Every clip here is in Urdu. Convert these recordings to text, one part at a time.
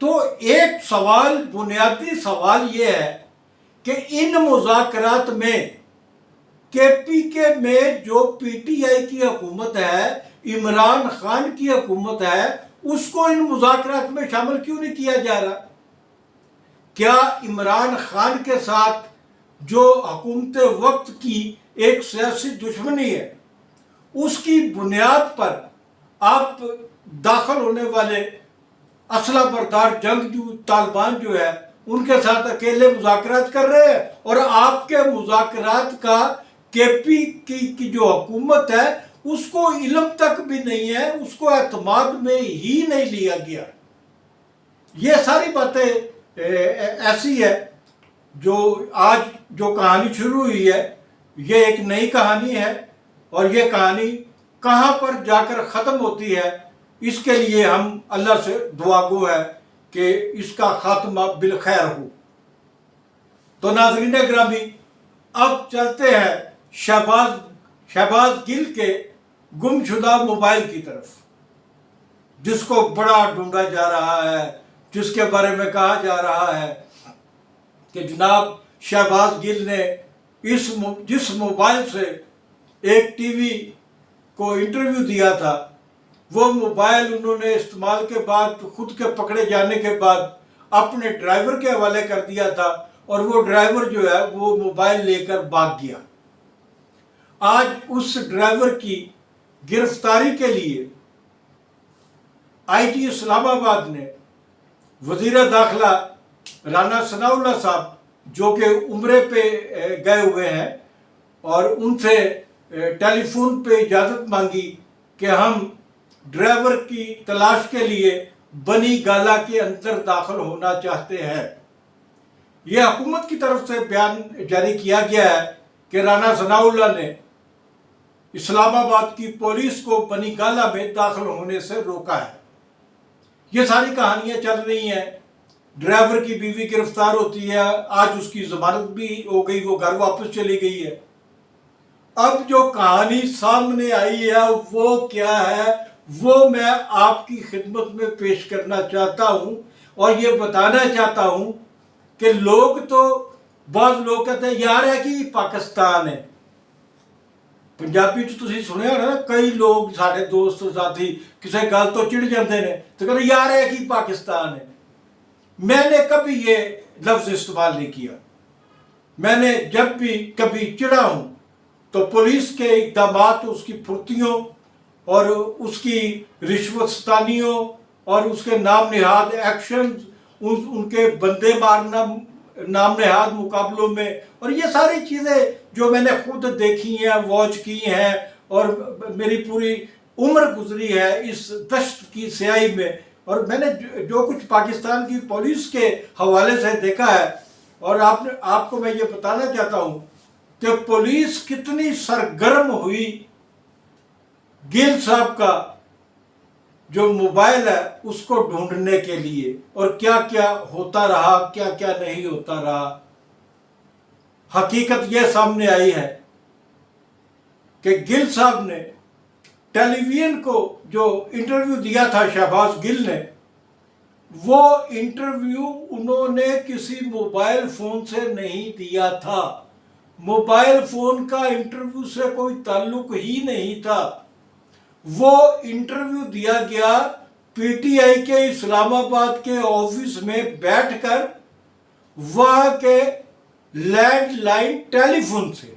تو ایک سوال، بنیادی سوال یہ ہے کہ ان مذاکرات میں کے پی کے میں جو پی ٹی آئی کی حکومت ہے، عمران خان کی حکومت ہے، اس کو ان مذاکرات میں شامل کیوں نہیں کیا جا رہا؟ کیا عمران خان کے ساتھ جو حکومت وقت کی ایک سیاسی دشمنی ہے، اس کی بنیاد پر آپ داخل ہونے والے اسلحہ بردار جنگجو طالبان جو ہے ان کے ساتھ اکیلے مذاکرات کر رہے ہیں، اور آپ کے مذاکرات کا کے پی کی جو حکومت ہے اس کو علم تک بھی نہیں ہے، اس کو اعتماد میں ہی نہیں لیا گیا؟ یہ ساری باتیں ایسی ہے جو آج جو کہانی شروع ہوئی ہے، یہ ایک نئی کہانی ہے، اور یہ کہانی کہاں پر جا کر ختم ہوتی ہے، اس کے لیے ہم اللہ سے دعا گو ہے کہ اس کا خاتمہ بالخیر ہو۔ تو ناظرین گرامی، اب چلتے ہیں شہباز گل کے گمشدہ موبائل کی طرف، جس کو بڑا ڈھونڈا جا رہا ہے، جس کے بارے میں کہا جا رہا ہے کہ جناب شہباز گل نے جس موبائل سے ایک ٹی وی کو انٹرویو دیا تھا، وہ موبائل انہوں نے استعمال کے بعد، خود کے پکڑے جانے کے بعد اپنے ڈرائیور کے حوالے کر دیا تھا، اور وہ ڈرائیور جو ہے وہ موبائل لے کر بھاگ گیا۔ آج اس ڈرائیور کی گرفتاری کے لیے آئی جی اسلام آباد نے وزیر داخلہ رانا ثناء اللہ صاحب، جو کہ عمرے پہ گئے ہوئے ہیں، اور ان سے ٹیلی فون پہ اجازت مانگی کہ ہم ڈرائیور کی تلاش کے لیے بنی گالا کے اندر داخل ہونا چاہتے ہیں۔ یہ حکومت کی طرف سے بیان جاری کیا گیا ہے کہ رانا ثناء اللہ نے اسلام آباد کی پولیس کو بنی گالا میں داخل ہونے سے روکا ہے۔ یہ ساری کہانیاں چل رہی ہیں، ڈرائیور کی بیوی گرفتار ہوتی ہے، آج اس کی ضمانت بھی ہو گئی، وہ گھر واپس چلی گئی ہے۔ اب جو کہانی سامنے آئی ہے وہ کیا ہے، وہ میں آپ کی خدمت میں پیش کرنا چاہتا ہوں، اور یہ بتانا چاہتا ہوں کہ بعض لوگ کہتے ہیں یار ہے کہ پاکستان ہے۔ پنجابی تسی سنیا ہونا نا، کئی لوگ سارے دوست ساتھی کسی گل تو چڑ جاتے ہیں تو کہتے ہیں یار ہے کہ پاکستان ہے۔ میں نے کبھی یہ لفظ استعمال نہیں کیا۔ میں نے جب بھی کبھی چڑا ہوں تو پولیس کے اقدامات، اس کی پھرتیوں اور اس کی رشوت ستانیوں اور اس کے نام نہاد ایکشنز، ان کے بندے مارنا نام نہاد مقابلوں میں، اور یہ ساری چیزیں جو میں نے خود دیکھی ہیں، واچ کی ہیں، اور میری پوری عمر گزری ہے اس دشت کی سیاہی میں، اور میں نے جو کچھ پاکستان کی پولیس کے حوالے سے دیکھا ہے، اور آپ کو میں یہ بتانا چاہتا ہوں کہ پولیس کتنی سرگرم ہوئی گل صاحب کا جو موبائل ہے اس کو ڈھونڈنے کے لیے، اور کیا کیا ہوتا رہا، کیا کیا نہیں ہوتا رہا۔ حقیقت یہ سامنے آئی ہے کہ گل صاحب نے ٹیلی ویژن کو جو انٹرویو دیا تھا شہباز گل نے، وہ انٹرویو انہوں نے کسی موبائل فون سے نہیں دیا تھا۔ موبائل فون کا انٹرویو سے کوئی تعلق ہی نہیں تھا۔ وہ انٹرویو دیا گیا پی ٹی آئی کے اسلام آباد کے آفس میں بیٹھ کر وہاں کے لینڈ لائن ٹیلی فون سے،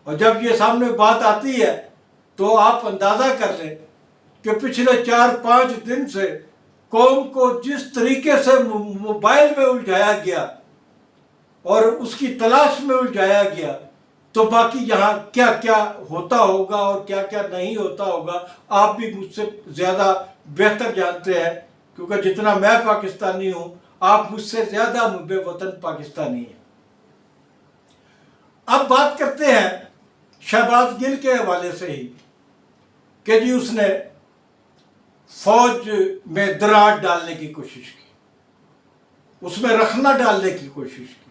اور جب یہ سامنے بات آتی ہے تو آپ اندازہ کر لیں کہ پچھلے 4-5 دن سے قوم کو جس طریقے سے موبائل میں الجھایا گیا اور اس کی تلاش میں الجھایا گیا، تو باقی یہاں کیا کیا ہوتا ہوگا اور کیا کیا نہیں ہوتا ہوگا آپ بھی مجھ سے زیادہ بہتر جانتے ہیں، کیونکہ جتنا میں پاکستانی ہوں آپ مجھ سے زیادہ محب وطن پاکستانی ہیں۔ اب بات کرتے ہیں شہباز گل کے حوالے سے ہی کہ جی اس نے فوج میں دراڑ ڈالنے کی کوشش کی، اس میں رخنہ ڈالنے کی کوشش کی،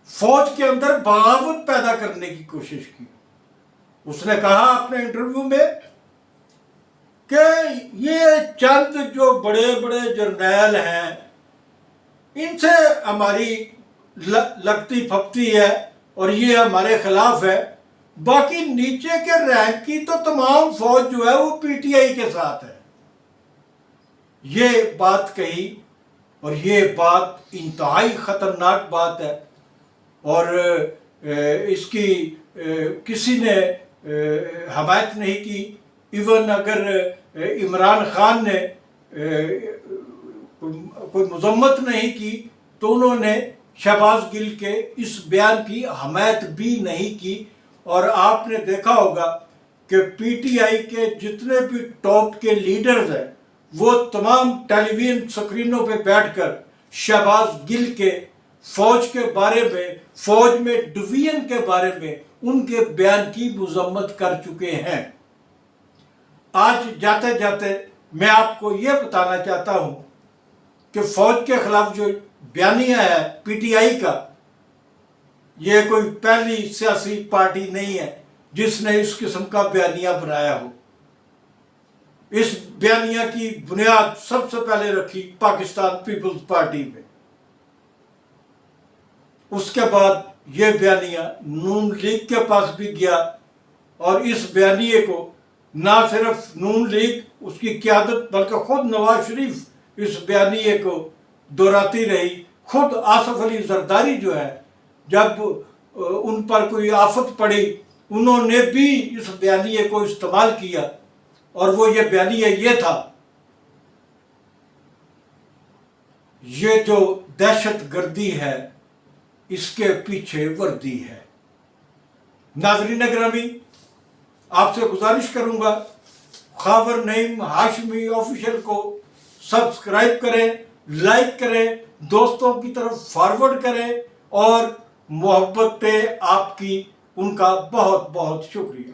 فوج کے اندر بغاوت پیدا کرنے کی کوشش کی۔ اس نے کہا اپنے انٹرویو میں کہ یہ چند جو بڑے بڑے جرنیل ہیں ان سے ہماری لگتی پھپتی ہے اور یہ ہمارے خلاف ہے، باقی نیچے کے رینک کی تو تمام فوج جو ہے وہ پی ٹی آئی کے ساتھ ہے۔ یہ بات کہی اور یہ بات انتہائی خطرناک بات ہے، اور اس کی کسی نے حمایت نہیں کی۔ ایون اگر عمران خان نے کوئی مذمت نہیں کی تو انہوں نے شہباز گل کے اس بیان کی حمایت بھی نہیں کی۔ اور آپ نے دیکھا ہوگا کہ پی ٹی آئی کے جتنے بھی ٹاپ کے لیڈرز ہیں وہ تمام ٹیلی ویژن سکرینوں پہ بیٹھ کر شہباز گل کے فوج کے بارے میں، فوج میں ڈویژن کے بارے میں ان کے بیان کی مذمت کر چکے ہیں۔ آج جاتے جاتے میں آپ کو یہ بتانا چاہتا ہوں کہ فوج کے خلاف جو بیانیہ ہے پی ٹی آئی کا، یہ کوئی پہلی سیاسی پارٹی نہیں ہے جس نے اس قسم کا بیانیہ بنایا ہو۔ اس بیانیہ کی بنیاد سب سے پہلے رکھی پاکستان پیپلز پارٹی میں، اس کے بعد یہ بیانیہ نون لیگ کے پاس بھی گیا، اور اس بیانیے کو نہ صرف نون لیگ اس کی قیادت بلکہ خود نواز شریف اس بیانیے کو دہراتی رہی۔ خود آصف علی زرداری جو ہے، جب ان پر کوئی آفت پڑی انہوں نے بھی اس بیانیے کو استعمال کیا، اور وہ یہ بیانیہ یہ تھا، یہ جو دہشت گردی ہے اس کے پیچھے وردی ہے۔ ناظرین گرامی، آپ سے گزارش کروں گا خاور نعیم ہاشمی آفیشل کو سبسکرائب کریں، لائک کریں، دوستوں کی طرف فارورڈ کریں، اور محبت پہ آپ کی ان کا بہت بہت شکریہ۔